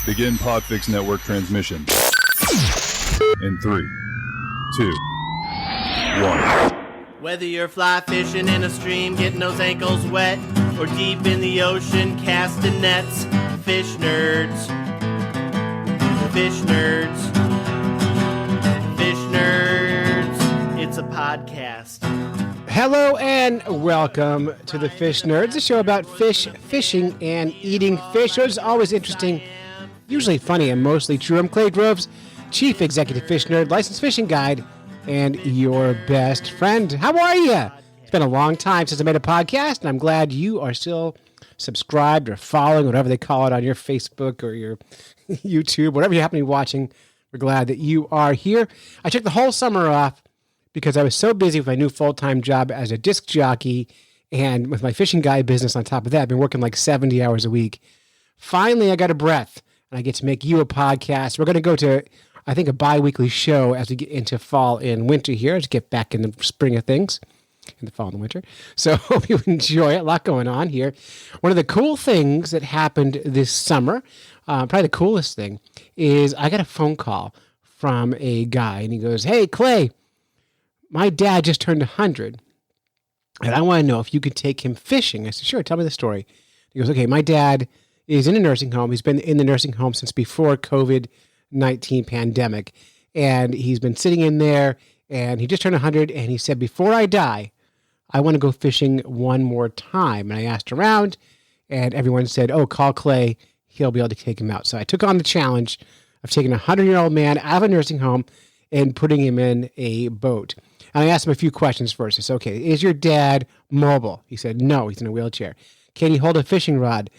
Begin Podfix Network transmission. In 3, 2, 1. Whether you're fly fishing in a stream, getting those ankles wet, or deep in the ocean casting nets, fish nerds. Fish nerds. Fish nerds. It's a podcast. Hello and welcome to the Fish Nerds, a show about fish, fishing, and eating fish. It's always interesting, usually funny, and mostly true. I'm Clay Groves, Chief Executive Fish Nerd, Licensed Fishing Guide, and your best friend. How are you? It's been a long time since I made a podcast, and I'm glad you are still subscribed or following, whatever they call it, on your Facebook or your YouTube, whatever you happen to be watching. We're glad that you are here. I took the whole summer off because I was so busy with my new full-time job as a disc jockey and with my fishing guide business on top of that. I've been working like 70 hours a week. Finally, I got a breath, and I get to make you a podcast. We're going to go to, I think, a bi-weekly show as we get into fall and winter here, to get back in the spring of things, in the fall and the winter. So hope you enjoy it. A lot going on here. One of the cool things that happened this summer, probably the coolest thing, is I got a phone call from a guy, and he goes, "Hey, Clay, my dad just turned 100, and I want to know if you could take him fishing." I said, "Sure, tell me the story." He goes, "Okay, my dad is in a nursing home. He's been in the nursing home since before COVID-19 pandemic, and he's been sitting in there, and he just turned 100, and he said, before I die, I want to go fishing one more time." And I asked around, and everyone said, "Oh, call Clay. He'll be able to take him out." So I took on the challenge of taking a 100-year-old man out of a nursing home and putting him in a boat. And I asked him a few questions first. I said, "Okay, is your dad mobile?" He said, "No, he's in a wheelchair." "Can he hold a fishing rod?"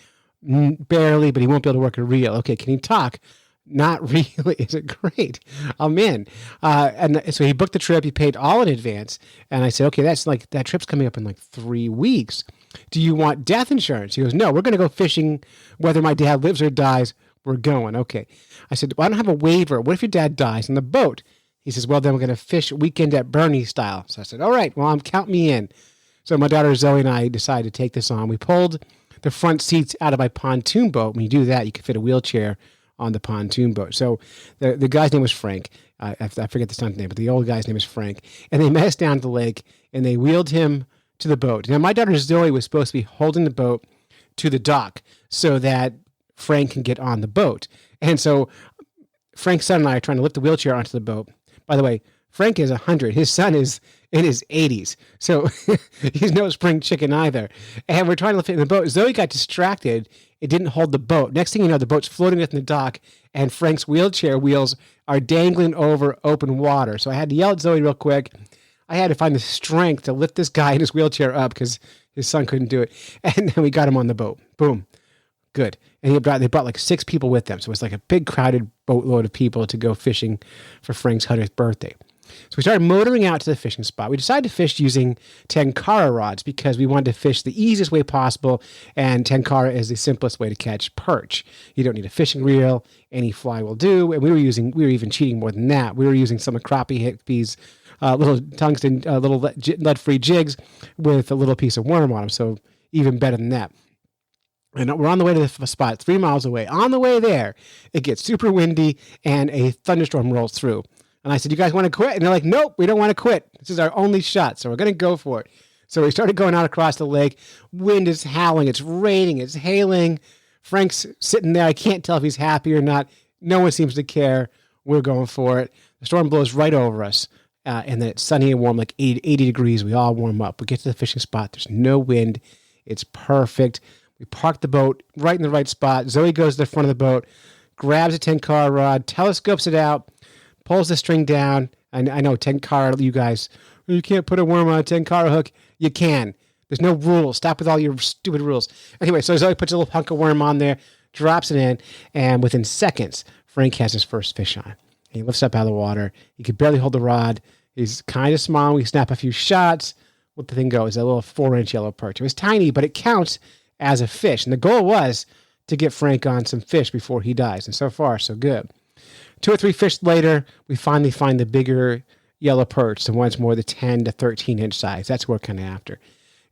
"Barely, but he won't be able to work a reel." "Okay, can he talk?" "Not really." I said, "Great, I'm in." And so he booked the trip. He paid all in advance. And I said, "Okay, that trip's coming up in like 3 weeks. Do you want death insurance?" He goes, "No, we're going to go fishing. Whether my dad lives or dies, we're going." Okay. I said, "Well, I don't have a waiver. What if your dad dies on the boat?" He says, "Well, then we're going to fish weekend at Bernie style." So I said, "All right, well, count me in." So my daughter Zoe and I decided to take this on. We pulled the front seats out of my pontoon boat. When you do that, you can fit a wheelchair on the pontoon boat. So the guy's name was Frank. I forget the son's name, but the old guy's name is Frank. And they met us down at the lake, and they wheeled him to the boat. Now, my daughter Zoe was supposed to be holding the boat to the dock so that Frank can get on the boat. And so Frank's son and I are trying to lift the wheelchair onto the boat. By the way, Frank is 100. His son is in his 80s. So he's no spring chicken either. And we're trying to lift it in the boat. Zoe got distracted. It didn't hold the boat. Next thing you know, the boat's floating in the dock, and Frank's wheelchair wheels are dangling over open water. So I had to yell at Zoe real quick. I had to find the strength to lift this guy in his wheelchair up because his son couldn't do it. And then we got him on the boat. Boom. Good. And they brought like 6 people with them. So it was like a big crowded boatload of people to go fishing for Frank's 100th birthday. So we started motoring out to the fishing spot. We decided to fish using tenkara rods because we wanted to fish the easiest way possible, and tenkara is the simplest way to catch perch. You don't need a fishing reel. Any fly will do. And we were even cheating more than that. We were using some of Crappie Hippie's little tungsten, little lead-free jigs with a little piece of worm on them. So even better than that. And we're on the way to the spot, 3 miles away. On the way there, it gets super windy, and a thunderstorm rolls through. And I said, "You guys want to quit?" And they're like, "Nope, we don't want to quit. This is our only shot, so we're going to go for it." So we started going out across the lake. Wind is howling. It's raining. It's hailing. Frank's sitting there. I can't tell if he's happy or not. No one seems to care. We're going for it. The storm blows right over us. And then it's sunny and warm, like 80 degrees. We all warm up. We get to the fishing spot. There's no wind. It's perfect. We park the boat right in the right spot. Zoe goes to the front of the boat, grabs a tenkara rod, telescopes it out, pulls the string down. And I know tenkara, you guys, you can't put a worm on a tenkara hook. You can. There's no rules. Stop with all your stupid rules. Anyway, so Zoe puts a little hunk of worm on there, drops it in, and within seconds, Frank has his first fish on. He lifts up out of the water. He could barely hold the rod. He's kind of small. We snap a few shots. What the thing goes, a little 4-inch yellow perch. It was tiny, but it counts as a fish. And the goal was to get Frank on some fish before he dies. And so far, so good. 2 or 3 fish later, we finally find the bigger yellow perch, the ones more the 10 to 13-inch size. That's what we're kind of after.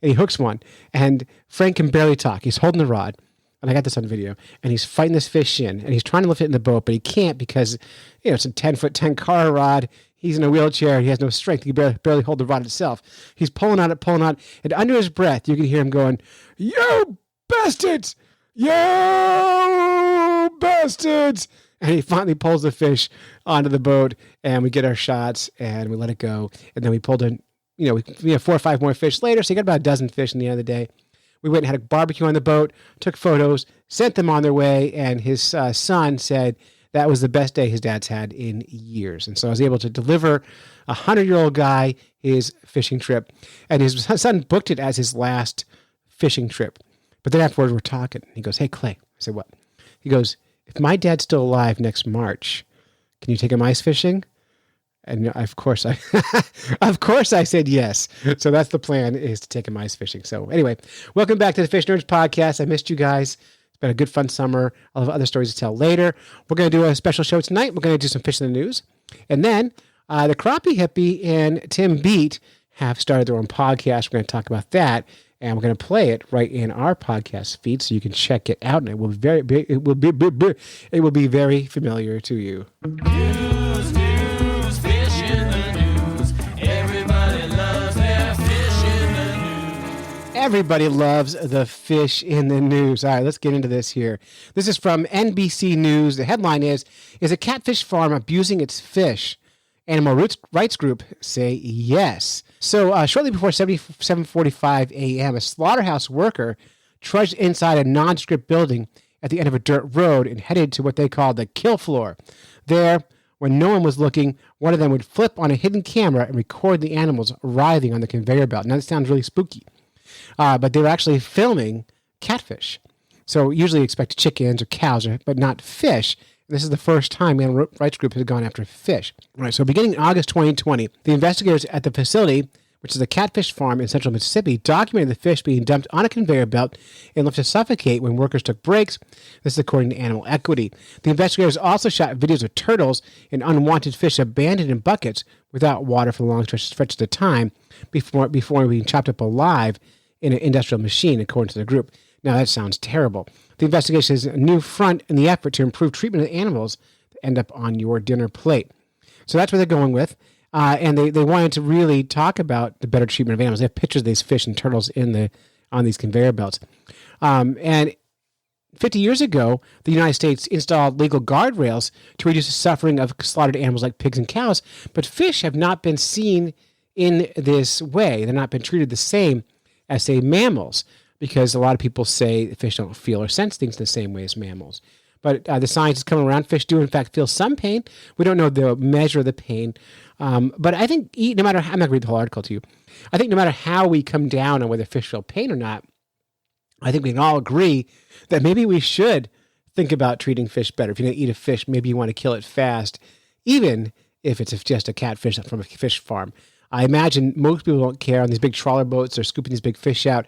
And he hooks one. And Frank can barely talk. He's holding the rod. and I got this on video, and he's fighting this fish in, and he's trying to lift it in the boat, but he can't because, it's a 10-foot-10 car rod. He's in a wheelchair. He has no strength. He can barely hold the rod itself. He's pulling on it, and under his breath, you can hear him going, "You bastards! You bastards!" And he finally pulls the fish onto the boat, and we get our shots, and we let it go. And then we pulled in, we have 4 or 5 more fish later, so you got about a dozen fish in the end of the day. We went and had a barbecue on the boat, took photos, sent them on their way, and his son said that was the best day his dad's had in years. And so I was able to deliver a 100-year-old guy his fishing trip, and his son booked it as his last fishing trip. But then afterwards, we're talking. He goes, "Hey, Clay." I said, "What?" He goes, "If my dad's still alive next March, can you take him ice fishing?" And of course I said yes. So that's the plan, is to take him ice fishing. So anyway, welcome back to the Fish Nerds podcast. I missed you guys. It's been a good, fun summer. I'll have other stories to tell later. We're going to do a special show tonight. We're going to do some fish in the news. And then the Crappie, Hippie, and Tim Bete have started their own podcast. We're going to talk about that. And we're going to play it right in our podcast feed, so you can check it out, and it will be very familiar to you. News, fish in the news. Everybody loves their fish in the news. Everybody loves the fish in the news. All right, let's get into this here. This is from NBC News. The headline is a catfish farm abusing its fish? Animal rights group say yes. So shortly before 7:45 a.m., a slaughterhouse worker trudged inside a nondescript building at the end of a dirt road and headed to what they call the kill floor. There, when no one was looking, one of them would flip on a hidden camera and record the animals writhing on the conveyor belt. Now, that sounds really spooky, but they were actually filming catfish. So usually you expect chickens or cows, but not fish. This is the first time animal rights group has gone after fish. All right, so beginning in August 2020, the investigators at the facility, which is a catfish farm in central Mississippi, documented the fish being dumped on a conveyor belt and left to suffocate when workers took breaks. This is according to Animal Equity. The investigators also shot videos of turtles and unwanted fish abandoned in buckets without water for long stretches of time before being chopped up alive in an industrial machine, according to the group. Now, that sounds terrible. The investigation is a new front in the effort to improve treatment of animals that end up on your dinner plate. So that's what they're going with. And they wanted to really talk about the better treatment of animals. They have pictures of these fish and turtles on these conveyor belts. And 50 years ago, the United States installed legal guardrails to reduce the suffering of slaughtered animals like pigs and cows. But fish have not been seen in this way. They've not been treated the same as, say, mammals, because a lot of people say fish don't feel or sense things the same way as mammals. But the science is coming around. Fish do, in fact, feel some pain. We don't know the measure of the pain. But I think no matter how, I'm not going to read the whole article to you. I think no matter how we come down on whether fish feel pain or not, I think we can all agree that maybe we should think about treating fish better. If you're going to eat a fish, maybe you want to kill it fast, even if it's just a catfish from a fish farm. I imagine most people don't care. On these big trawler boats, they're scooping these big fish out,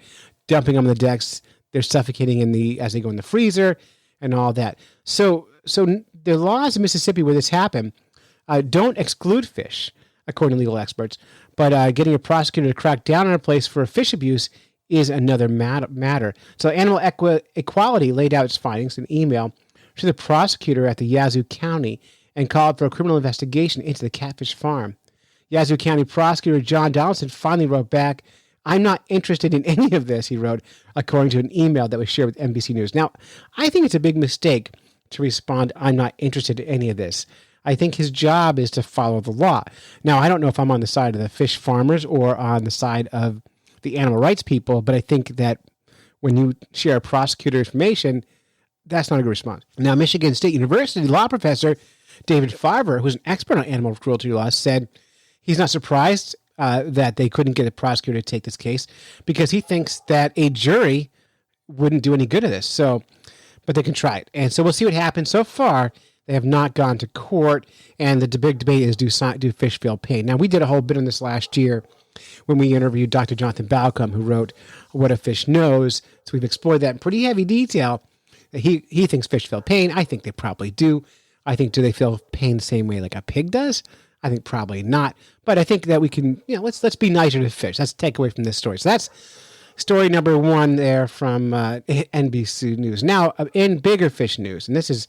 dumping them on the decks. They're suffocating as they go in the freezer and all that. So the laws in Mississippi where this happened don't exclude fish, according to legal experts. But getting a prosecutor to crack down on a place for fish abuse is another matter. So Animal Equality laid out its findings in email to the prosecutor at the Yazoo County and called for a criminal investigation into the catfish farm. Yazoo County Prosecutor John Donaldson finally wrote back, "I'm not interested in any of this," he wrote, according to an email that was shared with NBC News. Now, I think it's a big mistake to respond, "I'm not interested in any of this." I think his job is to follow the law. Now, I don't know if I'm on the side of the fish farmers or on the side of the animal rights people, but I think that when you share prosecutor information, that's not a good response. Now, Michigan State University law professor David Farver, who's an expert on animal cruelty law, said he's not surprised that they couldn't get a prosecutor to take this case because he thinks that a jury wouldn't do any good of this. So, but they can try it. And so we'll see what happens. So far, they have not gone to court, and the big debate is do fish feel pain? Now, we did a whole bit on this last year when we interviewed Dr. Jonathan Balcom, who wrote What a Fish Knows. So we've explored that in pretty heavy detail. He thinks fish feel pain. I think they probably do. I think, do they feel pain the same way like a pig does? I think probably not. But I think that we can, let's be nicer to fish. That's the takeaway from this story. So that's story number one there from NBC News. Now, in bigger fish news, and this is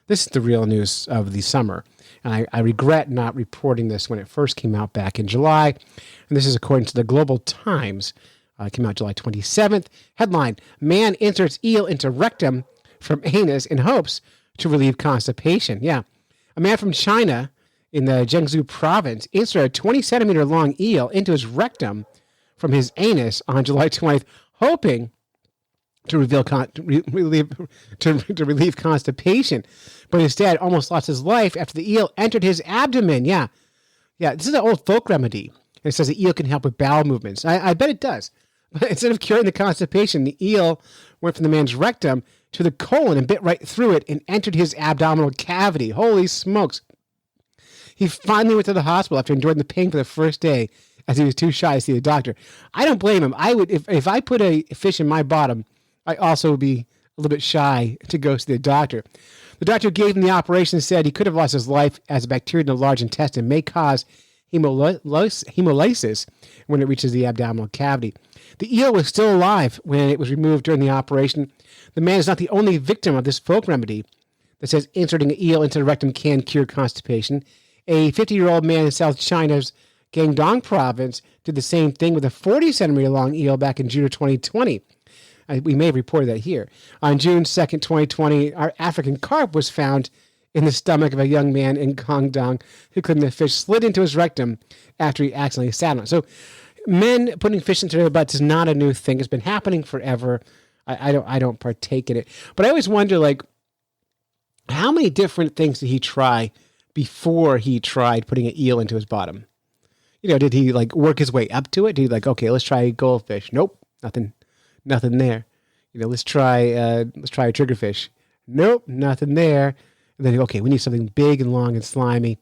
the real news of the summer, and I regret not reporting this when it first came out back in July, and this is according to the Global Times. It came out July 27th. Headline, man inserts eel into rectum from anus in hopes to relieve constipation. Yeah. A man from China in the Jiangsu province inserted a 20-centimeter long eel into his rectum from his anus on July 20th, hoping to relieve constipation, but instead almost lost his life after the eel entered his abdomen. Yeah, this is an old folk remedy. It says the eel can help with bowel movements. I bet it does. But instead of curing the constipation, the eel went from the man's rectum to the colon and bit right through it and entered his abdominal cavity. Holy smokes. He finally went to the hospital after enduring the pain for the first day, as he was too shy to see the doctor. I don't blame him. I would, if I put a fish in my bottom, I also would be a little bit shy to go see the doctor. The doctor who gave him the operation said he could have lost his life as a bacteria in the large intestine may cause hemolysis when it reaches the abdominal cavity. The eel was still alive when it was removed during the operation. The man is not the only victim of this folk remedy that says inserting an eel into the rectum can cure constipation. A 50-year-old man in South China's Guangdong province did the same thing with a 40-centimeter long eel back in June of 2020. We may have reported that here. On June 2nd, 2020, our African carp was found in the stomach of a young man in Guangdong who claimed the fish slid into his rectum after he accidentally sat on it. So men putting fish into their butts is not a new thing. It's been happening forever. I don't partake in it. But I always wonder, like, how many different things did he try before he tried putting an eel into his bottom? You know, did he like work his way up to it? Did he like, okay, let's try goldfish? Nope, nothing there. You know, let's try a triggerfish. Nope, nothing there. And then, okay, we need something big and long and slimy.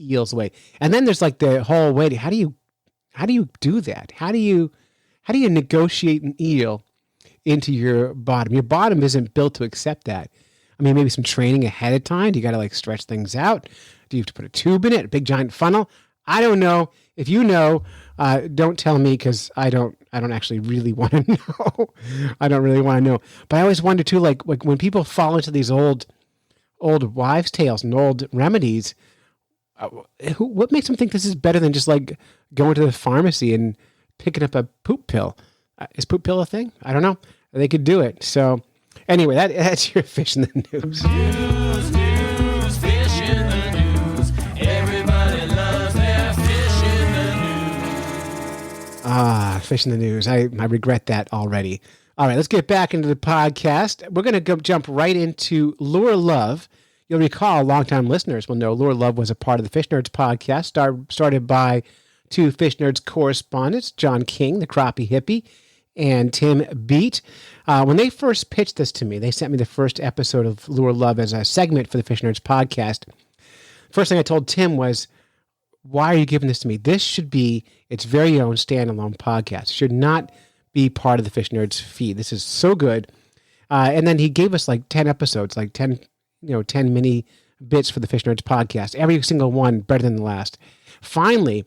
Eels away. And then there's like the whole way. How do you do that? How do you negotiate an eel into your bottom? Your bottom isn't built to accept that. I mean, maybe some training ahead of time. Do you got to like stretch things out? Do you have to put a tube in it? A big giant funnel? I don't know. If you know, don't tell me, because I don't actually really want to know. I don't really want to know. But I always wonder too, like when people fall into these old wives' tales and old remedies, what makes them think this is better than just like going to the pharmacy and picking up a poop pill? Is poop pill a thing? I don't know. They could do it. So anyway, that's your fish in the news. News, fish in the news. Everybody loves their fish in the news. Fish in the news. I regret that already. All right, let's get back into the podcast. We're going to jump right into Lure Love. You'll recall, longtime listeners will know Lure Love was a part of the Fish Nerds podcast, started by two Fish Nerds correspondents, John King, the Crappie Hippie, and Tim Bete. When they first pitched this to me, they sent me the first episode of Lure Love as a segment for the Fish Nerds podcast. First thing I told Tim was, why are you giving this to me? This should be its very own standalone podcast. It should not be part of the Fish Nerds feed. This is so good. And then he gave us like 10 episodes, like 10 mini bits for the Fish Nerds podcast. Every single one better than the last. Finally,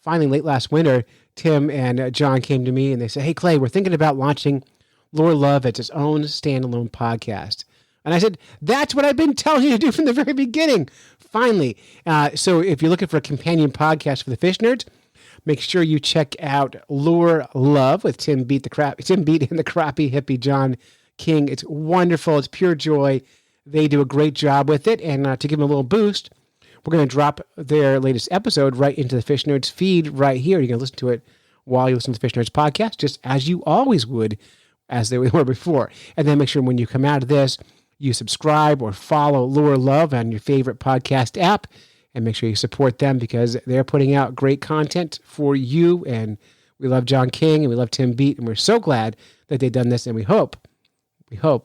late last winter, Tim and John came to me and they said, hey, Clay, we're thinking about launching Lure Love as its own standalone podcast. And I said, that's what I've been telling you to do from the very beginning. Finally. So if you're looking for a companion podcast for the Fish Nerds, make sure you check out Lure Love with Tim Bete and the Crappie Hippie John King. It's wonderful. It's pure joy. They do a great job with it. And to give them a little boost, we're going to drop their latest episode right into the Fish Nerds feed right here. You can listen to it while you listen to the Fish Nerds podcast, just as you always would, as they were before. And then make sure when you come out of this, you subscribe or follow Lure Love on your favorite podcast app, and make sure you support them because they're putting out great content for you. And we love John King and we love Tim Bete, and we're so glad that they've done this. And we hope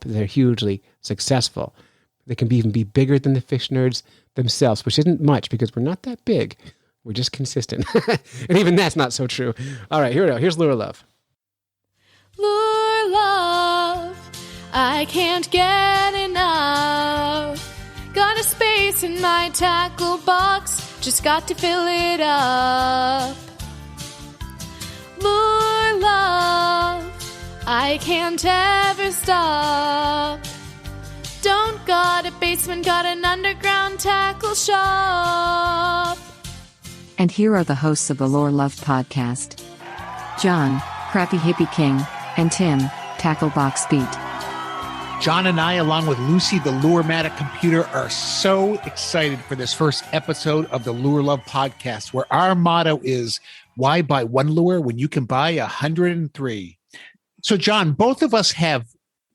they're hugely successful. They can even be bigger than the Fish Nerds themselves, which isn't much because we're not that big. We're just consistent. And even that's not so true. All right, here we go. Here's Lure Love. Lure Love, I can't get enough. Got a space in my tackle box, just got to fill it up. Lure Love, I can't ever stop. Don't got a basement, got an underground tackle shop. And here are the hosts of the Lure Love podcast. John, Crappie Hippie King, and Tim, Tacklebox Bete. John and I, along with Lucy, the Lure-matic computer, are so excited for this first episode of the Lure Love podcast, where our motto is, why buy one lure when you can buy 103? So, John, both of us have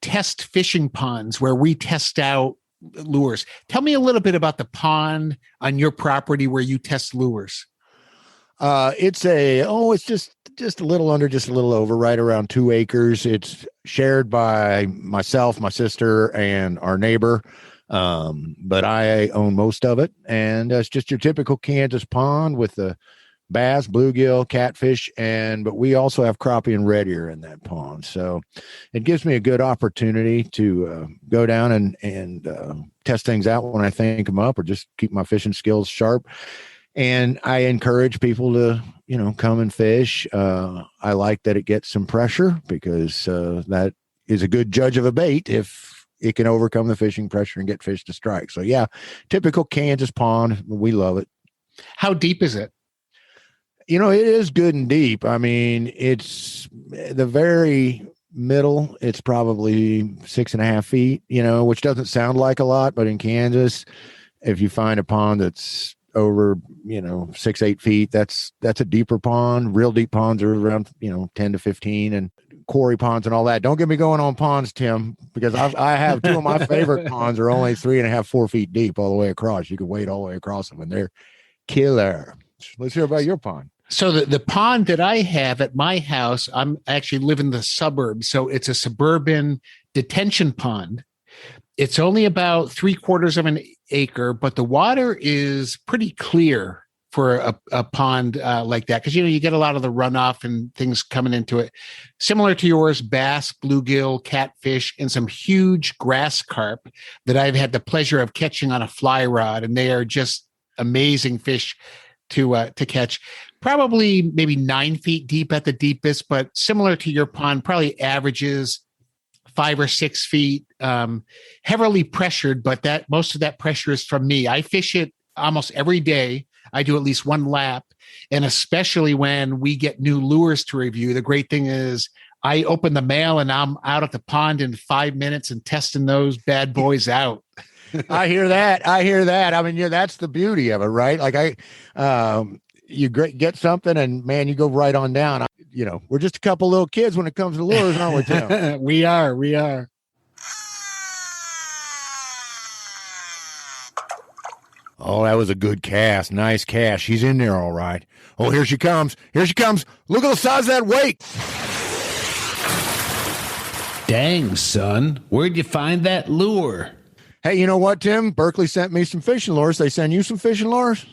test fishing ponds where we test out lures. Tell me a little bit about the pond on your property where you test lures. It's just a little under, just a little over, right around 2 acres. It's shared by myself, my sister, and our neighbor. But I own most of it. And it's just your typical Kansas pond with the bass, bluegill, catfish, but we also have crappie and red ear in that pond. So it gives me a good opportunity to go down and test things out when I think them up, or just keep my fishing skills sharp. And I encourage people to, come and fish. I like that it gets some pressure, because that is a good judge of a bait if it can overcome the fishing pressure and get fish to strike. So yeah, typical Kansas pond. We love it. How deep is it? It is good and deep. I mean, it's the very middle. It's probably 6.5 feet, which doesn't sound like a lot, but in Kansas, if you find a pond that's over 6-8 feet, that's a deeper pond. Real deep ponds are around 10 to 15, and quarry ponds and all that. Don't get me going on ponds, Tim, because I have 2 of my favorite ponds are only 3.5-4 feet deep all the way across. You can wade all the way across them, and they're killer. Let's hear about your pond. So the pond that I have at my house, I'm actually live in the suburbs, so it's a suburban detention pond. It's only about 3/4 of an acre, but the water is pretty clear for a pond like that, because you get a lot of the runoff and things coming into it. Similar to yours, bass, bluegill, catfish, and some huge grass carp that I've had the pleasure of catching on a fly rod, and they are just amazing fish to catch. Probably maybe 9 feet deep at the deepest, but similar to your pond, probably averages 5 or 6 feet, heavily pressured, but that most of that pressure is from me. I fish it almost every day. I do at least one lap, and especially when we get new lures to review. The great thing is I open the mail and I'm out at the pond in 5 minutes and testing those bad boys out. I hear that. I mean, that's the beauty of it, right? Like you get something and man, you go right on down. We're just a couple little kids when it comes to lures, aren't we, Tim? We are. Oh, that was a good cast. Nice cast. She's in there all right. Oh, here she comes. Look at the size of that weight. Dang, son. Where'd you find that lure? Hey, you know what, Tim? Berkeley sent me some fishing lures. They send you some fishing lures?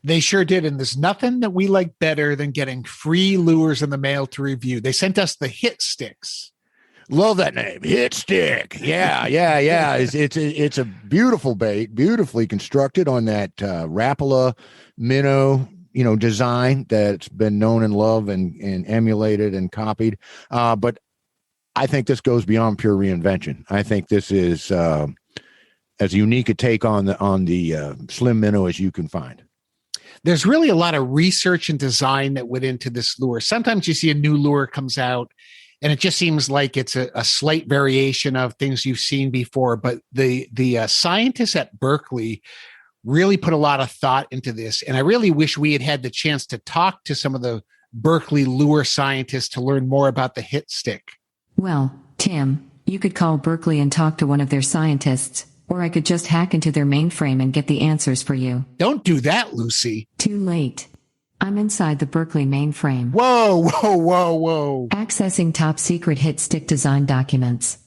They sure did. And there's nothing that we like better than getting free lures in the mail to review. They sent us the Hit Sticks. Love that name, Hit Stick. Yeah. It's a beautiful bait, beautifully constructed on that Rapala minnow, design that's been known and loved and emulated and copied. But I think this goes beyond pure reinvention. I think this is as unique a take on the slim minnow as you can find. There's really a lot of research and design that went into this lure. Sometimes you see a new lure comes out and it just seems like it's a slight variation of things you've seen before. But the scientists at Berkeley really put a lot of thought into this. And I really wish we had the chance to talk to some of the Berkeley lure scientists to learn more about the Hit Stick. Well, Tim, you could call Berkeley and talk to one of their scientists, or I could just hack into their mainframe and get the answers for you. Don't do that, Lucy. Too late. I'm inside the Berkeley mainframe. Whoa. Accessing top secret Hit Stick design documents.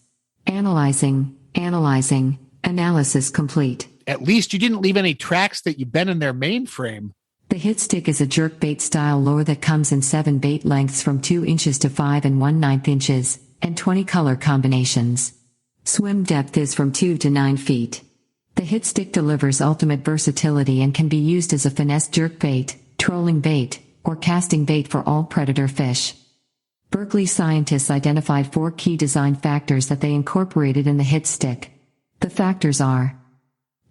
Analyzing. Analysis complete. At least you didn't leave any tracks that you've been in their mainframe. The Hit Stick is a jerkbait style lure that comes in 7 bait lengths from 2 inches to 5 1/9 inches, and 20 color combinations. Swim depth is from 2 to 9 feet. The Hit Stick delivers ultimate versatility and can be used as a finesse jerkbait, trolling bait, or casting bait for all predator fish. Berkeley scientists identified 4 key design factors that they incorporated in the hit stick. The factors are: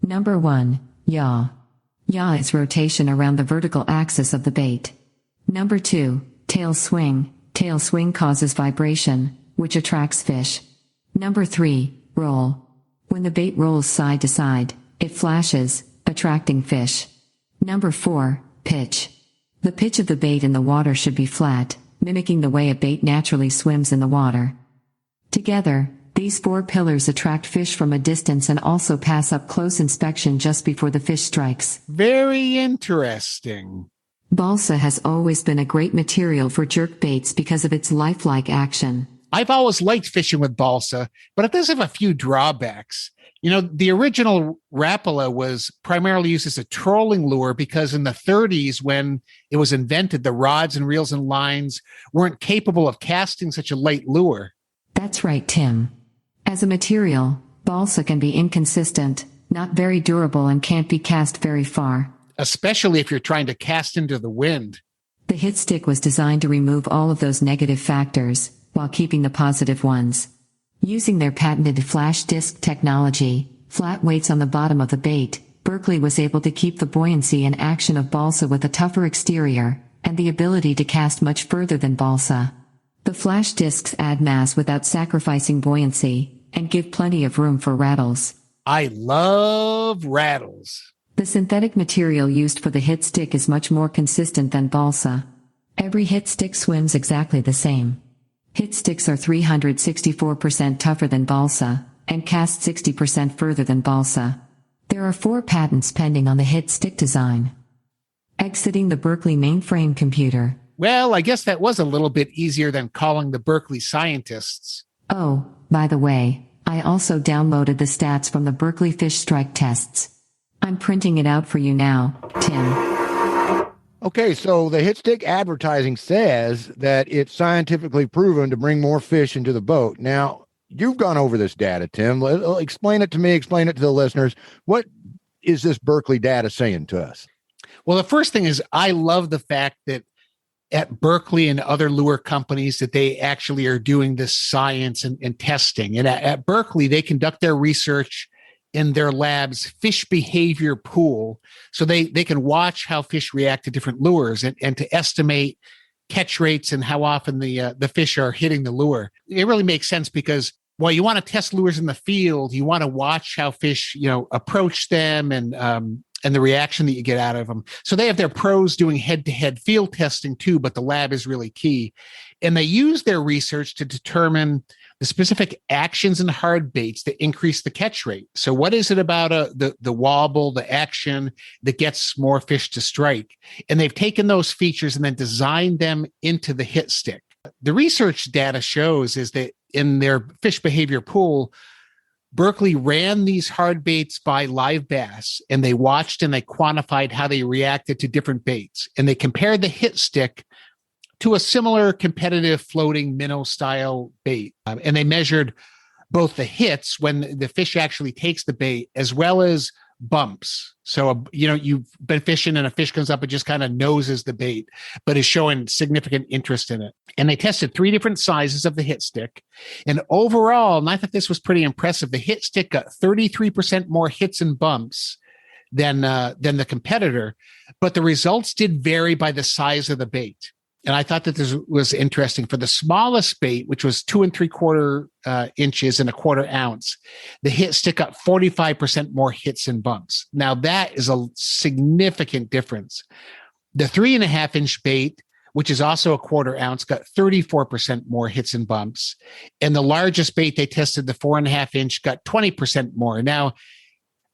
Number 1, yaw. Yaw is rotation around the vertical axis of the bait. Number 2, tail swing. Tail swing causes vibration, which attracts fish. Number 3, roll. When the bait rolls side to side, it flashes, attracting fish. Number 4, pitch. The pitch of the bait in the water should be flat, mimicking the way a bait naturally swims in the water. Together, these 4 pillars attract fish from a distance and also pass up close inspection just before the fish strikes. Very interesting. Balsa has always been a great material for jerk baits because of its lifelike action. I've always liked fishing with balsa, but it does have a few drawbacks. You know, the original Rapala was primarily used as a trolling lure because in the 30s, when it was invented, the rods and reels and lines weren't capable of casting such a light lure. That's right, Tim. As a material, balsa can be inconsistent, not very durable, and can't be cast very far. Especially if you're trying to cast into the wind. The hit stick was designed to remove all of those negative factors, while keeping the positive ones. Using their patented flash disc technology, flat weights on the bottom of the bait, Berkeley was able to keep the buoyancy and action of balsa with a tougher exterior, and the ability to cast much further than balsa. The flash discs add mass without sacrificing buoyancy, and give plenty of room for rattles. I love rattles. The synthetic material used for the hit stick is much more consistent than balsa. Every hit stick swims exactly the same. Hit sticks are 364% tougher than balsa, and cast 60% further than balsa. There are 4 patents pending on the hit stick design. Exiting the Berkeley mainframe computer. Well, I guess that was a little bit easier than calling the Berkeley scientists. Oh, by the way, I also downloaded the stats from the Berkeley fish strike tests. I'm printing it out for you now, Tim. Okay, so the hit stick advertising says that it's scientifically proven to bring more fish into the boat. Now, you've gone over this data, Tim. Explain it to me, explain it to the listeners. What is this Berkeley data saying to us? Well, the first thing is I love the fact that at Berkeley and other lure companies that they actually are doing this science and testing. And at Berkeley, they conduct their research in their lab's fish behavior pool. So they can watch how fish react to different lures and to estimate catch rates and how often the fish are hitting the lure. It really makes sense because while you want to test lures in the field, you want to watch how fish, approach them and the reaction that you get out of them. So they have their pros doing head-to-head field testing too, but the lab is really key. And they use their research to determine the specific actions and hard baits that increase the catch rate. So what is it about the wobble, the action that gets more fish to strike? And they've taken those features and then designed them into the hit stick. The research data shows is that in their fish behavior pool, Berkeley ran these hard baits by live bass, and they watched and they quantified how they reacted to different baits. And they compared the hit stick to a similar competitive floating minnow style bait. And they measured both the hits when the fish actually takes the bait, as well as bumps. So, you've been fishing and a fish comes up and just kind of noses the bait, but is showing significant interest in it. And they tested 3 different sizes of the hit stick. And overall, and I thought this was pretty impressive, the hit stick got 33% more hits and bumps than the competitor, but the results did vary by the size of the bait. And I thought that this was interesting. For the smallest bait, which was 2 3/4 inches and 1/4 ounce, the hit stick got 45% more hits and bumps. Now that is a significant difference. The 3.5 inch bait, which is also 1/4 ounce, got 34% more hits and bumps. And the largest bait they tested, the 4.5 inch, got 20% more. Now,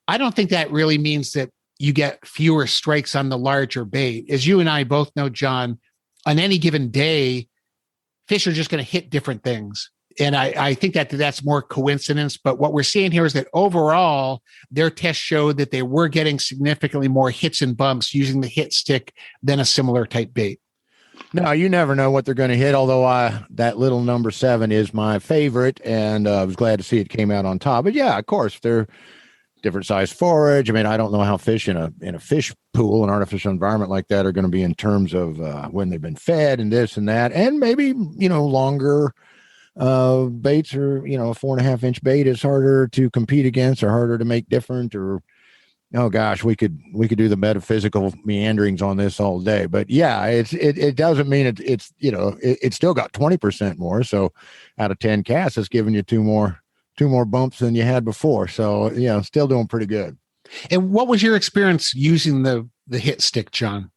I don't think that really means that you get fewer strikes on the larger bait. As you and I both know, John, on any given day, fish are just going to hit different things. And I think that's more coincidence. But what we're seeing here is that overall, their test showed that they were getting significantly more hits and bumps using the hit stick than a similar type bait. No, you never know what they're going to hit, although that little number 7 is my favorite, and I was glad to see it came out on top. But yeah, of course, they're different size forage. I mean, I don't know how fish in a fish pool, an artificial environment like that, are going to be in terms of when they've been fed and this and that, and maybe longer baits, or a 4.5-inch bait is harder to compete against or harder to make different, or oh gosh, we could do the metaphysical meanderings on this all day. But yeah, it doesn't mean it's still got 20% more. So out of 10 casts, it's giving you two more bumps than you had before. So still doing pretty good. And what was your experience using the hit stick, John?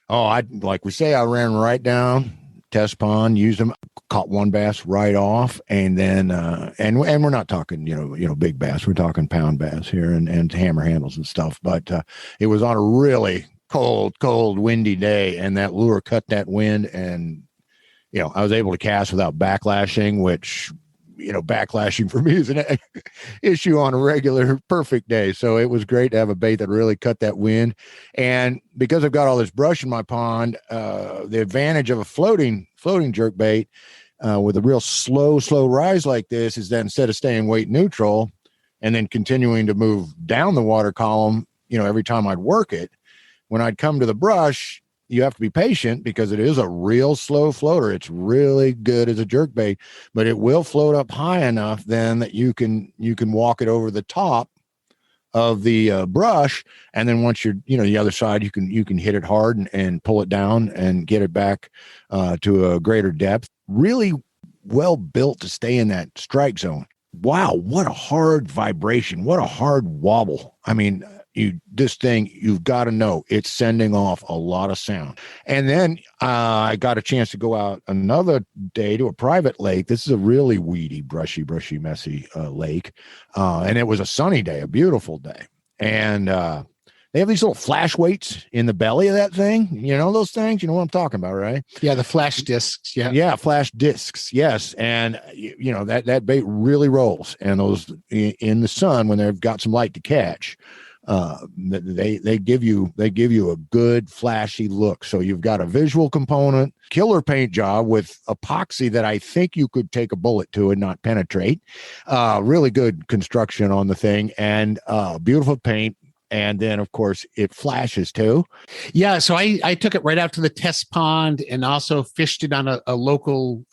Oh, I ran right down, test pond, used them, caught one bass right off, and then and we're not talking big bass, we're talking pound bass here and hammer handles and stuff. But it was on a really cold, windy day, and that lure cut that wind, and I was able to cast without backlashing, which backlashing for me is an issue on a regular perfect day. So it was great to have a bait that really cut that wind. And because I've got all this brush in my pond, the advantage of a floating jerk bait with a real slow rise like this is that instead of staying weight neutral and then continuing to move down the water column, every time I'd work it, when I'd come to the brush, you have to be patient because it is a real slow floater. It's really good as a jerk bait, but it will float up high enough then that you can walk it over the top of the brush, and then once you're the other side, you can hit it hard and pull it down and get it back to a greater depth. Really well built to stay in that strike zone. Wow, what a hard vibration! What a hard wobble! I mean, this thing, you've got to know it's sending off a lot of sound. And then I got a chance to go out another day to a private lake. This is a really weedy, brushy, messy lake. And it was a sunny day, a beautiful day. And they have these little flash weights in the belly of that thing. Those things, you know what I'm talking about, right? Yeah, the flash discs. Yeah, flash discs. Yes. And that bait really rolls. And those in the sun, when they've got some light to catch, they give you a good flashy look. So you've got a visual component, killer paint job with epoxy that I think you could take a bullet to and not penetrate. Really good construction on the thing, and beautiful paint. And then, of course, it flashes too. Yeah. So I took it right out to the test pond and also fished it on a local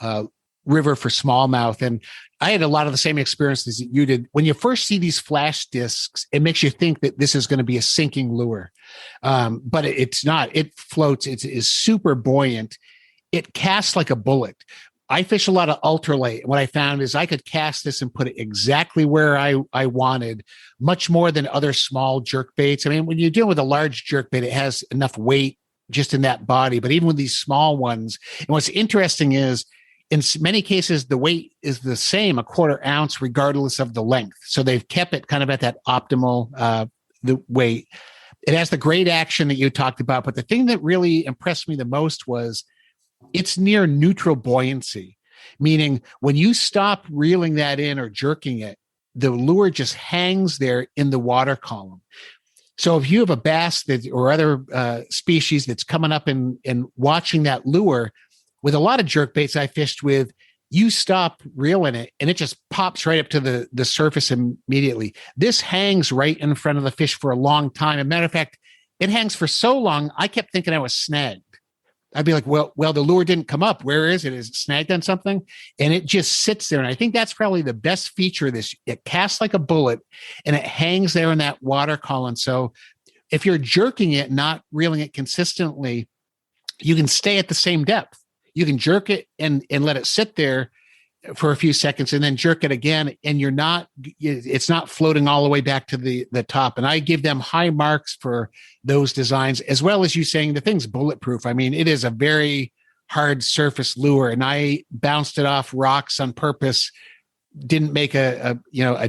river for smallmouth. And I had a lot of the same experiences that you did. When you first see these flash discs, it makes you think that this is going to be a sinking lure. But it's not. It floats. It is super buoyant. It casts like a bullet. I fish a lot of ultralight. What I found is I could cast this and put it exactly where I wanted, much more than other small jerk baits. I mean, when you're dealing with a large jerk bait, it has enough weight just in that body. But even with these small ones, and what's interesting is, in many cases, the weight is the same, a 1/4 ounce, regardless of the length. So they've kept it kind of at that optimal the weight. It has the great action that you talked about. But the thing that really impressed me the most was it's near neutral buoyancy, meaning when you stop reeling that in or jerking it, the lure just hangs there in the water column. So if you have a bass or other species that's coming up and watching that lure, with a lot of jerk baits I fished with, you stop reeling it and it just pops right up to the surface immediately. This hangs right in front of the fish for a long time. As a matter of fact, it hangs for so long, I kept thinking I was snagged. I'd be like, well, the lure didn't come up. Where is it? Is it snagged on something? And it just sits there. And I think that's probably the best feature of this. It casts like a bullet and it hangs there in that water column. So if you're jerking it, not reeling it consistently, you can stay at the same depth. You can jerk it and let it sit there for a few seconds and then jerk it again. And it's not floating all the way back to the top. And I give them high marks for those designs, as well as you saying the thing's bulletproof. I mean, it is a very hard surface lure, and I bounced it off rocks on purpose. Didn't make a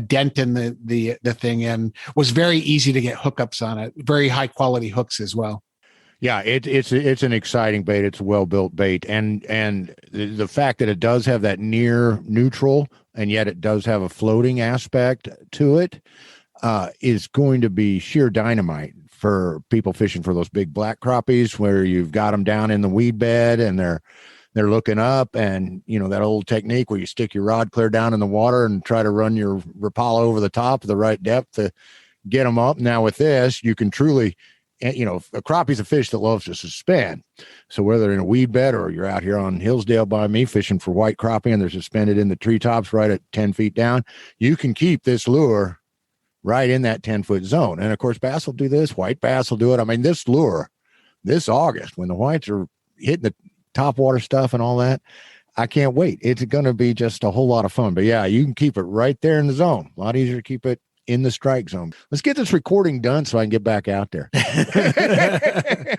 dent in the thing, and was very easy to get hookups on it. Very high quality hooks as well. Yeah, it's an exciting bait. It's a well-built bait. And the fact that it does have that near neutral, and yet it does have a floating aspect to it, is going to be sheer dynamite for people fishing for those big black crappies, where you've got them down in the weed bed and they're looking up, and that old technique where you stick your rod clear down in the water and try to run your Rapala over the top of the right depth to get them up. Now with this, you can truly, you know, a crappie's a fish that loves to suspend. So whether in a weed bed or you're out here on Hillsdale by me fishing for white crappie and they're suspended in the treetops right at 10 feet down, you can keep this lure right in that 10-foot zone. And of course, bass will do this. White bass will do it. I mean, this lure, this August, when the whites are hitting the top water stuff and all that, I can't wait. It's going to be just a whole lot of fun. But yeah, you can keep it right there in the zone. A lot easier to keep it in the strike zone. Let's get this recording done so I can get back out there. And,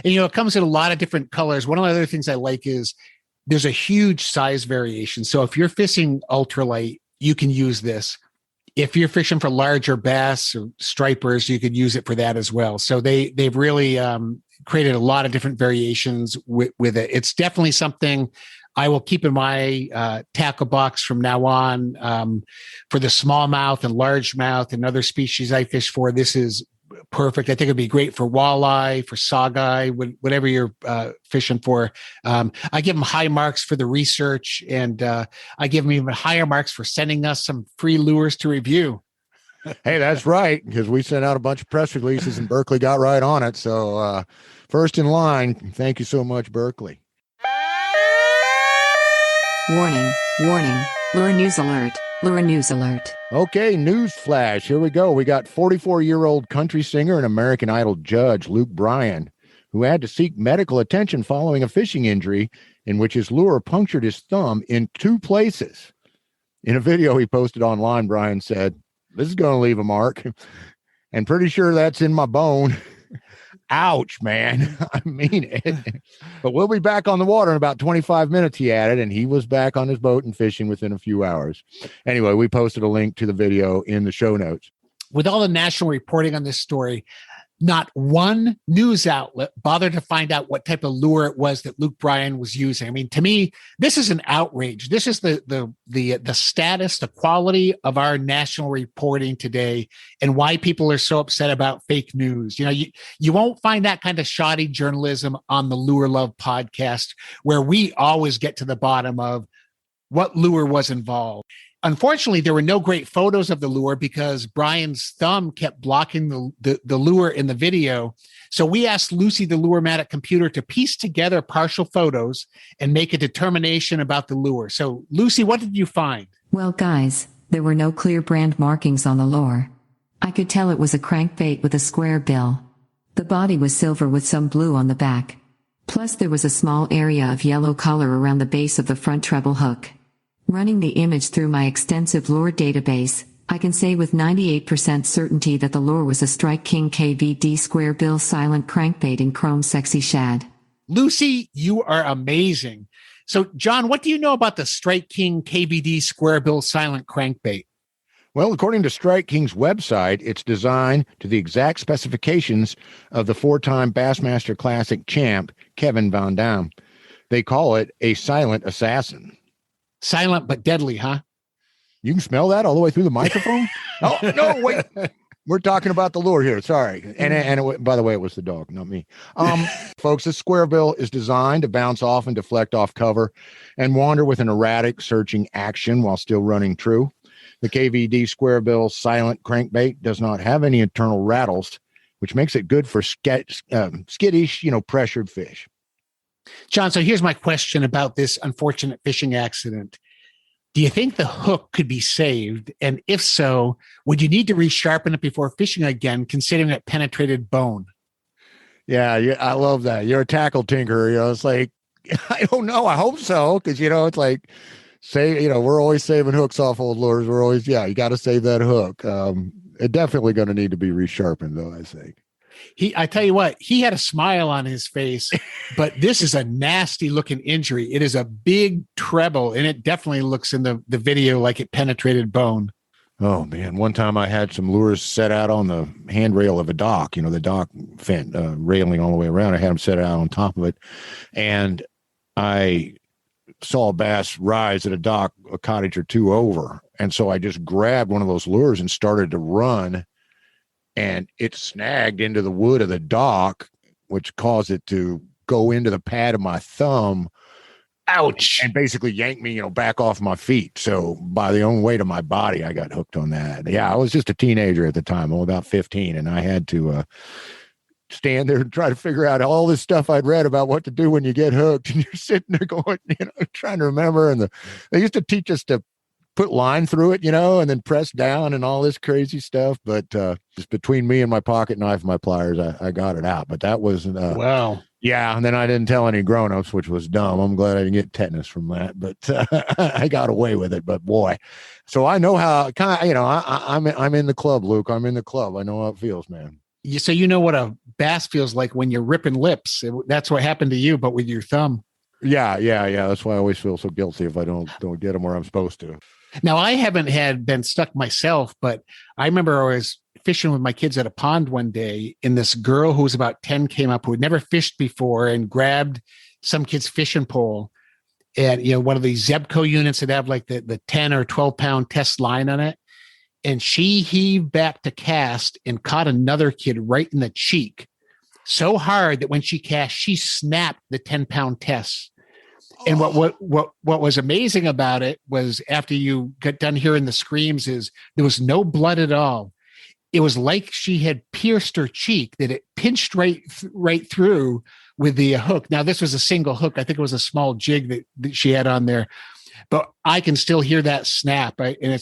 you know, it comes in a lot of different colors. One of the other things I like is there's a huge size variation. So if you're fishing ultralight, you can use this. If you're fishing for larger bass or stripers, you could use it for that as well. So they've really created a lot of different variations with it. It's definitely something I will keep in my tackle box from now on. For the smallmouth and largemouth and other species I fish for, this is perfect. I think it'd be great for walleye, for sockeye, whatever you're fishing for. I give them high marks for the research, and I give them even higher marks for sending us some free lures to review. Hey, that's right, because we sent out a bunch of press releases and Berkeley got right on it. So first in line, thank you so much, Berkeley. Warning, warning, lure news alert, lure news alert. Okay, news flash. Here we go. We got 44-year-old country singer and American Idol judge Luke Bryan, who had to seek medical attention following a fishing injury in which his lure punctured his thumb in 2 places. In a video he posted online, Bryan said, "This is going to leave a mark, and pretty sure that's in my bone." Ouch, man. I mean it. But we'll be back on the water in about 25 minutes, he added, and he was back on his boat and fishing within a few hours. Anyway, we posted a link to the video in the show notes. With all the national reporting on this story, not one news outlet bothered to find out what type of lure it was that Luke Bryan was using. I mean, to me, this is an outrage. This is the status, the quality of our national reporting today, and why people are so upset about fake news. You know, you won't find that kind of shoddy journalism on the Lure Love podcast, where we always get to the bottom of what lure was involved. Unfortunately, there were no great photos of the lure because Brian's thumb kept blocking the lure in the video. So we asked Lucy, the Lure-matic computer, to piece together partial photos and make a determination about the lure. So, Lucy, what did you find? Well, guys, there were no clear brand markings on the lure. I could tell it was a crankbait with a square bill. The body was silver with some blue on the back. Plus, there was a small area of yellow color around the base of the front treble hook. Running the image through my extensive lure database, I can say with 98% certainty that the lure was a Strike King KVD square bill silent crankbait in chrome sexy shad. Lucy, you are amazing. So, John, what do you know about the Strike King KVD square bill silent crankbait? Well, according to Strike King's website, it's designed to the exact specifications of the 4-time Bassmaster Classic champ, Kevin Van Dam. They call it a silent assassin. Silent but deadly, huh? You can smell that all the way through the microphone? Oh, no, wait. We're talking about the lure here. Sorry. And by the way, it was the dog, not me. Folks, this square bill is designed to bounce off and deflect off cover and wander with an erratic searching action while still running true. The KVD square bill silent crankbait does not have any internal rattles, which makes it good for skittish, pressured fish. John, so here's my question about this unfortunate fishing accident. Do you think the hook could be saved? And if so, would you need to resharpen it before fishing again, considering it penetrated bone? Yeah, I love that. You're a tackle tinkerer. It's like, I don't know. I hope so. Because, it's like, we're always saving hooks off old lures. We're always, you got to save that hook. It definitely going to need to be resharpened, though, I think. I tell you what, he had a smile on his face, but this is a nasty looking injury. It is a big treble, and it definitely looks in the video like it penetrated bone. Oh, man. One time I had some lures set out on the handrail of a dock, the dock railing all the way around. I had them set out on top of it, and I saw a bass rise at a dock a cottage or two over. And so I just grabbed one of those lures and started to run, and it snagged into the wood of the dock, which caused it to go into the pad of my thumb. Ouch. and basically yanked me, back off my feet. So by the own weight of my body, I got hooked on that. Yeah, I was just a teenager at the time. I'm about 15, and I had to stand there and try to figure out all this stuff I'd read about what to do when you get hooked. And you're sitting there going, trying to remember. And they used to teach us to put line through it, and then press down and all this crazy stuff. But just between me and my pocket knife and my pliers, I got it out. But that was Wow. Yeah, and then I didn't tell any grown-ups, which was dumb. I'm glad I didn't get tetanus from that, but I got away with it. But boy, so I know how I'm in the club, Luke. I'm in the club. I know how it feels, man. So you know what a bass feels like when you're ripping lips. That's what happened to you, but with your thumb. Yeah. That's why I always feel so guilty if I don't get them where I'm supposed to. Now, I haven't been stuck myself, but I remember I was fishing with my kids at a pond one day, and this girl who was about 10 came up who had never fished before and grabbed some kid's fishing pole and, one of these Zebco units that have like the 10 or 12 pound test line on it. And she heaved back to cast and caught another kid right in the cheek so hard that when she cast, she snapped the 10-pound test. And what was amazing about it was after you got done hearing the screams is there was no blood at all. It was like she had pierced her cheek, that it pinched right through with the hook. Now, this was a single hook. I think it was a small jig that she had on there, but I can still hear that snap. And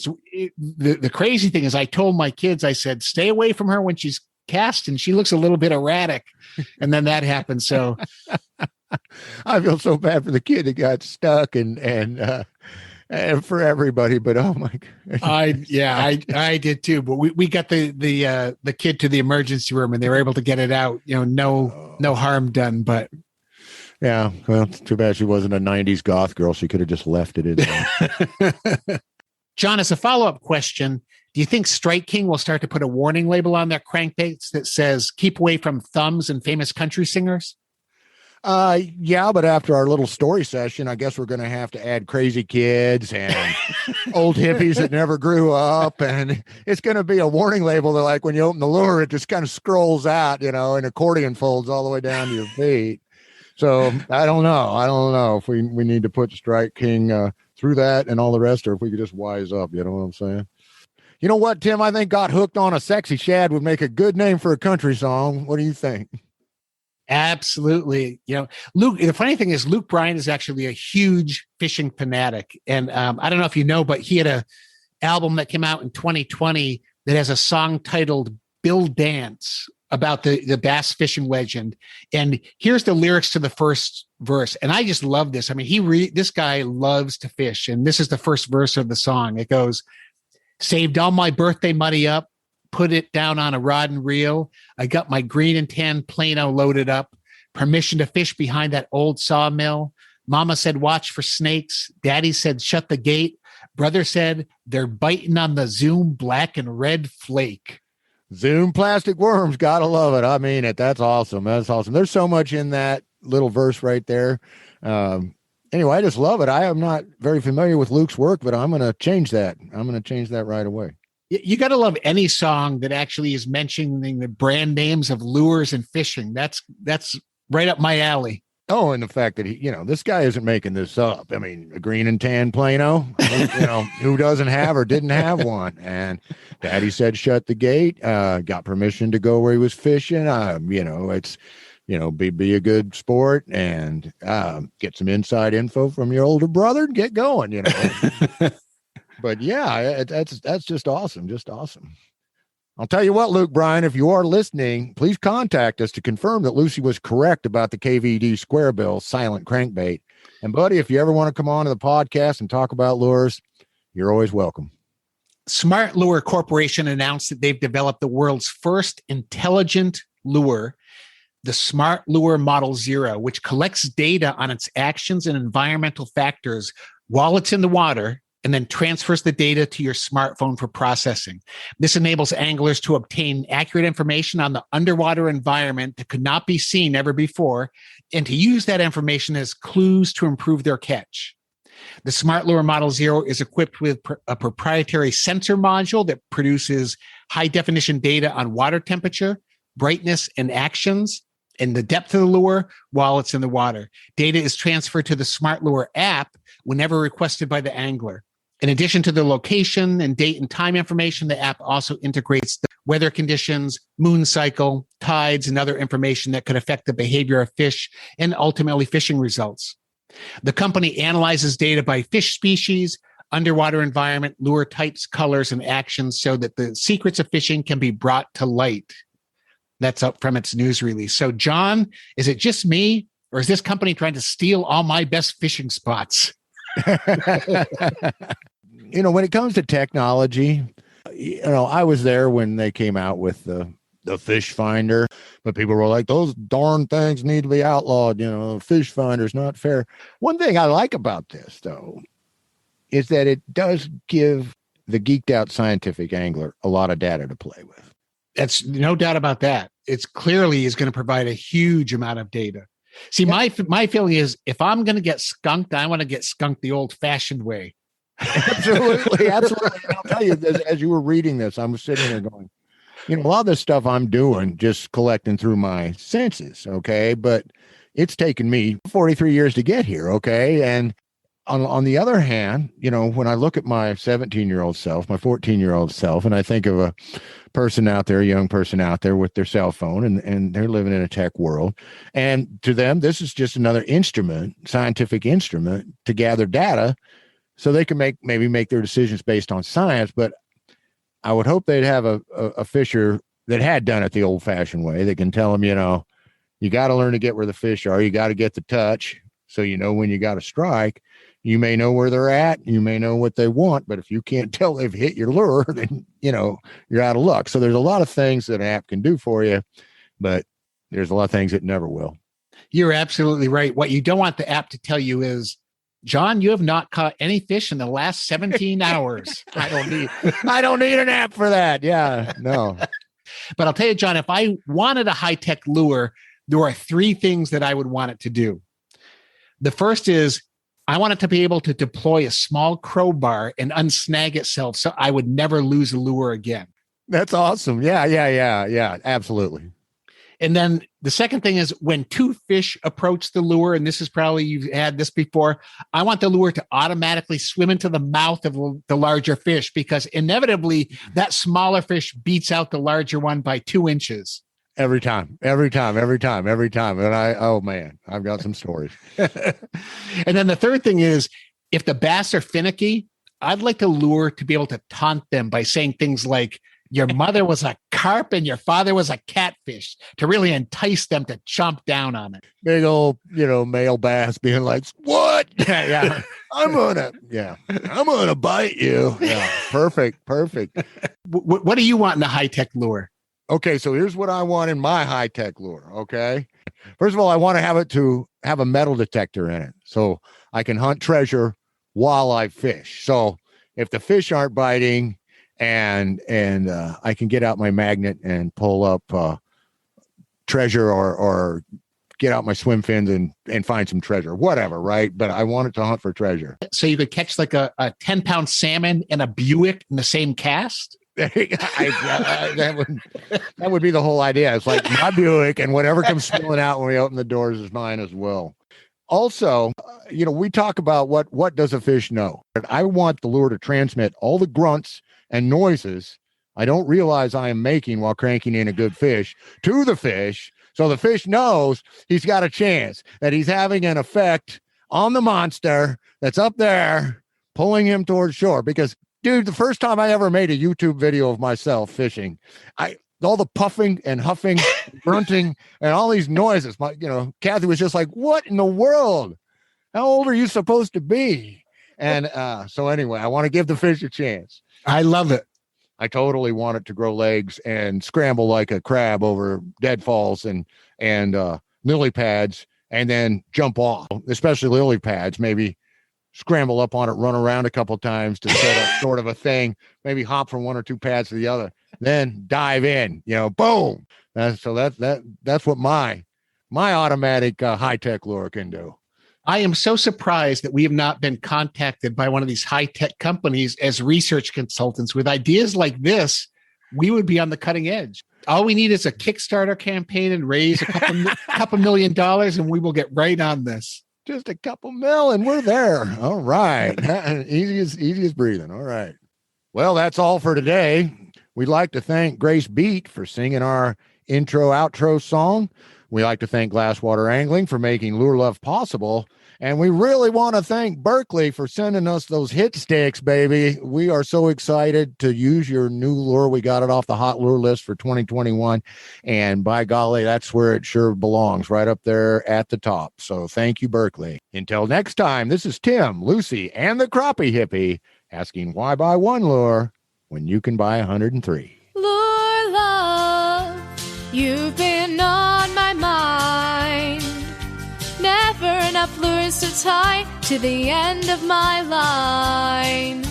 the crazy thing is I told my kids, I said, stay away from her when she's casting. She looks a little bit erratic. And then that happened. So I feel so bad for the kid that got stuck and for everybody, but oh my God. I did too, but we got the kid to the emergency room and they were able to get it out, no harm done, but yeah, well, it's too bad she wasn't a 90s goth girl. She could have just left it in there. John, as a follow-up question, do you think Strike King will start to put a warning label on their crankbaits that says keep away from thumbs and famous country singers? Yeah, but after our little story session, I guess we're going to have to add crazy kids and old hippies that never grew up. And it's going to be a warning label that, like, when you open the lure, it just kind of scrolls out, and accordion folds all the way down to your feet. So I don't know if we need to put Strike King through that and all the rest, or if we could just wise up. You know what I'm saying? You know what, Tim? I think Got Hooked on a Sexy Shad would make a good name for a country song. What do you think? Absolutely. Luke, the funny thing is Luke Bryan is actually a huge fishing fanatic. And I don't know if you know, but he had a album that came out in 2020 that has a song titled Bill Dance about the bass fishing legend. And here's the lyrics to the first verse. And I just love this. I mean, this guy loves to fish. And this is the first verse of the song. It goes, saved all my birthday money up, put it down on a rod and reel. I got my green and tan Plano loaded up. Permission to fish behind that old sawmill. Mama said, watch for snakes. Daddy said, shut the gate. Brother said, they're biting on the Zoom black and red flake. Zoom plastic worms. Gotta love it. I mean it. That's awesome. That's awesome. There's so much in that little verse right there. Anyway, I just love it. I am not very familiar with Luke's work, but I'm going to change that. I'm going to change that right away. You got to love any song that actually is mentioning the brand names of lures and fishing. That's right up my alley. Oh, and the fact that this guy isn't making this up. I mean, a green and tan Plano, who doesn't have or didn't have one? And Daddy said, shut the gate, got permission to go where he was fishing. It's, be a good sport and get some inside info from your older brother and get going, But yeah, that's just awesome. Just awesome. I'll tell you what, Luke Bryan, if you are listening, please contact us to confirm that Lucy was correct about the KVD square bill silent crankbait. And buddy, if you ever want to come on to the podcast and talk about lures, you're always welcome. Smart Lure Corporation announced that they've developed the world's first intelligent lure, the Smart Lure Model 0, which collects data on its actions and environmental factors while it's in the water and then transfers the data to your smartphone for processing. This enables anglers to obtain accurate information on the underwater environment that could not be seen ever before, and to use that information as clues to improve their catch. The Smart Lure Model 0 is equipped with a proprietary sensor module that produces high-definition data on water temperature, brightness, and actions. and the depth of the lure while it's in the water. Data is transferred to the Smart Lure app whenever requested by the angler. In addition to the location and date and time information, the app also integrates the weather conditions, moon cycle, tides, and other information that could affect the behavior of fish and ultimately fishing results. The company analyzes data by fish species, underwater environment, lure types, colors, and actions so that the secrets of fishing can be brought to light. That's up from its news release. So, John, is it just me, or is this company trying to steal all my best fishing spots? When it comes to technology, I was there when they came out with the fish finder, but people were like, those darn things need to be outlawed. Fish finder's not fair. One thing I like about this, though, is that it does give the geeked out scientific angler a lot of data to play with. That's no doubt about that. It's clearly is going to provide a huge amount of data. See, my feeling is if I'm going to get skunked, I want to get skunked the old fashioned way. Absolutely. Absolutely. And I'll tell you, as you were reading this, I was sitting there going, a lot of this stuff I'm doing, just collecting through my senses. Okay. But it's taken me 43 years to get here. Okay. And on the other hand, when I look at my 17-year-old self, my 14-year-old self, and I think of a person out there, a young person out there with their cell phone, and they're living in a tech world. And to them, this is just another instrument, scientific instrument to gather data so they can maybe make their decisions based on science. But I would hope they'd have a fisher that had done it the old fashioned way that can tell them, you got to learn to get where the fish are. You got to get the touch. So, when you got to strike, you may know where they're at. You may know what they want, but if you can't tell they've hit your lure, then, you're out of luck. So there's a lot of things that an app can do for you, but there's a lot of things it never will. You're absolutely right. What you don't want the app to tell you is, John, you have not caught any fish in the last 17 hours. I don't need an app for that. Yeah, no. But I'll tell you, John, if I wanted a high-tech lure, there are 3 things that I would want it to do. The first is I want it to be able to deploy a small crowbar and unsnag itself so I would never lose a lure again. That's awesome. Yeah, absolutely. And then the second thing is when 2 fish approach the lure, and this is probably you've had this before, I want the lure to automatically swim into the mouth of the larger fish because inevitably that smaller fish beats out the larger one by 2 inches. Every time. And oh man, I've got some stories. And then the third thing is if the bass are finicky, I'd like the lure to be able to taunt them by saying things like, your mother was a carp and your father was a catfish to really entice them to chomp down on it. Big old, male bass being like, what? Yeah. I'm gonna bite you. Yeah. Perfect. What do you want in a high-tech lure? Okay, so here's what I want in my high-tech lure, okay? First of all, I want to have a metal detector in it so I can hunt treasure while I fish. So if the fish aren't biting and I can get out my magnet and pull up treasure or get out my swim fins and find some treasure, whatever, right? But I want it to hunt for treasure. So you could catch like a 10-pound salmon and a Buick in the same cast? That would be the whole idea. It's like my Buick and whatever comes spilling out when we open the doors is mine as well. Also, we talk about what does a fish know? I want the lure to transmit all the grunts and noises I don't realize I am making while cranking in a good fish to the fish. So the fish knows he's got a chance, that he's having an effect on the monster that's up there pulling him towards shore. Because dude, the first time I ever made a YouTube video of myself fishing, all the puffing and huffing, grunting, and all these noises, Kathy was just like, what in the world? How old are you supposed to be? And so anyway, I want to give the fish a chance. I love it. I totally want it to grow legs and scramble like a crab over deadfalls and lily pads and then jump off, especially lily pads, maybe scramble up on it, run around a couple times to set up sort of a thing, maybe hop from 1 or 2 pads to the other, then dive in, boom. That's what my automatic high-tech lure can do. I am so surprised that we have not been contacted by one of these high-tech companies as research consultants with ideas like this we would be on the cutting edge. All we need is a Kickstarter campaign and raise a couple $1 million, and we will get right on this. Just a couple mil and we're there. All right. Easy as breathing. All right. Well, that's all for today. We'd like to thank Grace Bete for singing our intro outro song. We like to thank Glasswater Angling for making Lure Love possible. And we really want to thank Berkeley for sending us those hit sticks, baby. We are so excited to use your new lure. We got it off the hot lure list for 2021. And by golly, that's where it sure belongs, right up there at the top. So thank you, Berkeley. Until next time, this is Tim, Lucy, and the Crappie Hippie asking why buy one lure when you can buy 103. Lure love, you've been on my mind. Never enough lures to tie to the end of my line.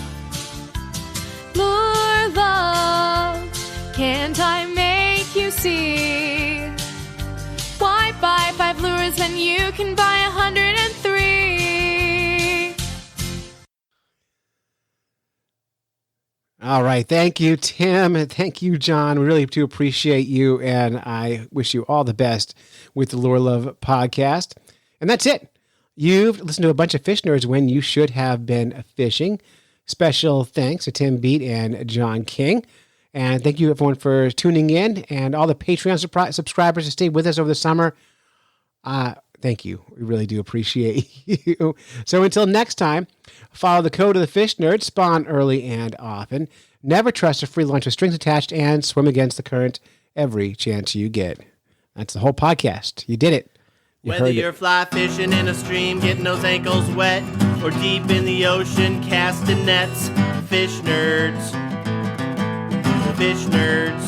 Lure love, can't I make you see? Why buy 5 lures when you can buy 103? All right. Thank you, Tim. And thank you, John. We really do appreciate you. And I wish you all the best with the Lure Love podcast. And that's it. You've listened to a bunch of fish nerds when you should have been fishing. Special thanks to Tim Bete and John King. And thank you, everyone, for tuning in. And all the Patreon subscribers who stayed with us over the summer. Thank you. We really do appreciate you. So until next time, follow the code of the fish nerds, spawn early and often, never trust a free lunch with strings attached, and swim against the current every chance you get. That's the whole podcast. You did it. Whether you're fly fishing in a stream, getting those ankles wet, or deep in the ocean, casting nets, fish nerds. Fish nerds.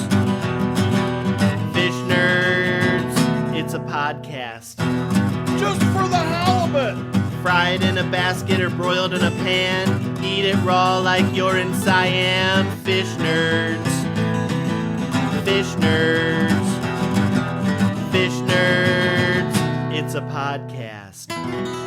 Fish nerds. It's a podcast. Just for the halibut. Fried in a basket or broiled in a pan. Eat it raw like you're in Siam. Fish nerds. Fish nerds. Fish nerds. It's a podcast.